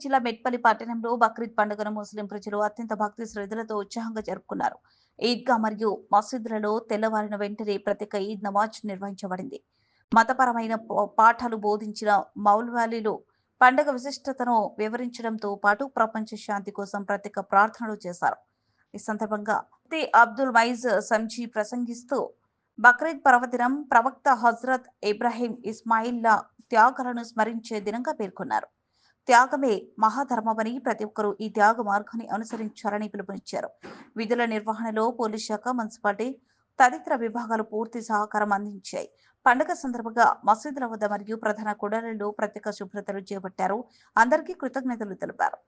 జిల్లా మెట్పల్లి పట్టణంలో బక్రీద్ పండుగను ముస్లిం ప్రజలు అత్యంత భక్తి శ్రద్ధలతో ఉత్సాహంగా జరుపుకున్నారు. ఈద్గా మరియు మసీదులలో తెల్లవారిన వెంటనే ప్రత్యేక ఈద్ నమాజ్ నిర్వహించబడింది. మతపరమైన పాఠాలు బోధించిన మౌల్వాలీలు పండుగ విశిష్టతను వివరించడంతో పాటు ప్రపంచ శాంతి కోసం ప్రత్యేక ప్రార్థనలు చేశారు. ఈ సందర్భంగా అబ్దుల్ వైజ్ సంజీ ప్రసంగిస్తూ బక్రీద్ పర్వదినం ప్రవక్త హజ్రత్ ఇబ్రాహీం ఇస్మాయిల్ల త్యాగాలను స్మరించే దినంగా పేర్కొన్నారు. త్యాగమే మహాధర్మమని ప్రతి ఒక్కరూ ఈ త్యాగ మార్గాన్ని అనుసరించాలని పిలుపునిచ్చారు. విధుల నిర్వహణలో పోలీస్ శాఖ, మున్సిపాలిటీ తదితర విభాగాలు పూర్తి సహకారం అందించాయి. పండుగ సందర్భంగా మసీదుల వద్ద మరియు ప్రధాన కూడళ్లలో ప్రత్యేక శుభ్రతలు చేపట్టారు. అందరికీ కృతజ్ఞతలు తెలిపారు.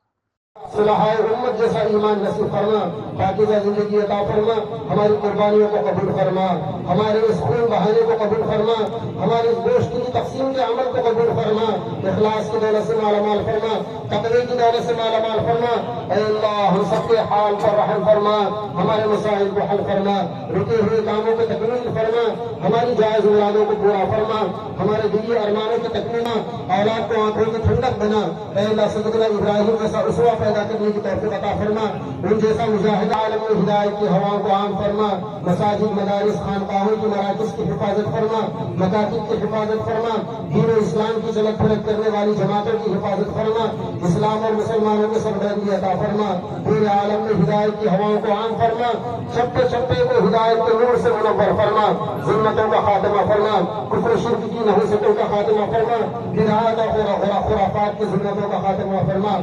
सुलहाए उम्मत जैसा ईमान नसीब फरमा, पाकीज़ा जिंदगी अता फरमा, हमारी कुर्बानियों को कबूल फरमा, हमारे इस खून बहाने को कबूल फरमा, हमारे इस गोश्त की तकसीम के अमल को कबूल फरमा, इखलास की दौलत से मालामाल फरमा, तक़वी की दौलत से मालामाल फरमा। ऐ अल्लाह हम सबके हाल पर रहम फरमा, हमारे मसाइल को हल फरमा, रुके हुए कामों को तकमील फरमा, हमारी जायज़ मुरादों को पूरा फरमा, हमारे दिली अरमानों की तकमील, औलाद को आंखों की ठंडक बना। ऐ अल्लाह सैयदना इब्राहीम जैसा उसवा पैदा करने की तौफीक अता फरमा, उन जैसा मुजाहिद आलम में हिदायत की हवाओं को आम फरमा, मसाजिद, मदारिस, खानकाहों की मराकिज़ की हिफाजत फरमा, मकातिब की हिफाजत फरमा, दीन इस्लाम की झलक फलक करने वाली जमातों की हिफाजत फरमा, इस्लाम और मुसलमानों को सरबलंदी अता फरमा, पूरे आलम में हिदायत की हवाओं को आम फरमा, चप्पे चप्पे को हिदायत के नूर से मुनव्वर फरमा, जिन्नतों का खात्मा फरमा, कुफ्र शिर्क की नहुसतों का खात्मा फरमा, बिदअत और खुराफात की जिन्नतों का खात्मा फरमा।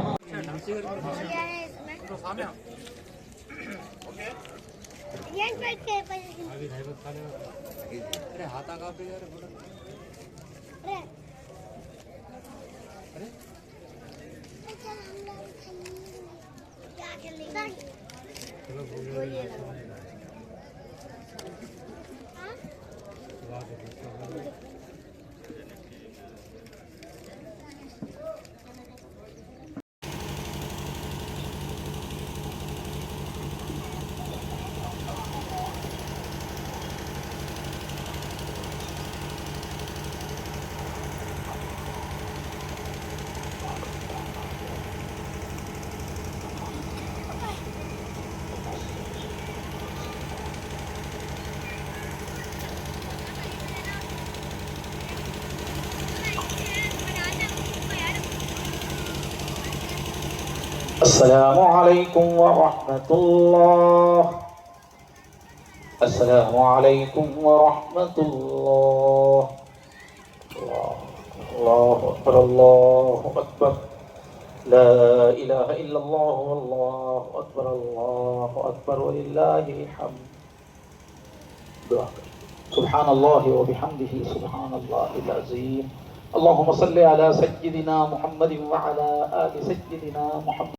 السلام عليكم ورحمة الله. السلام عليكم ورحمة الله. الله أكبر الله أكبر. لا إله إلا الله والله أكبر الله أكبر ولله الحمد. سبحان الله وبحمده سبحان الله العظيم. اللهم صل على سيدنا محمد وعلى آل سيدنا محمد.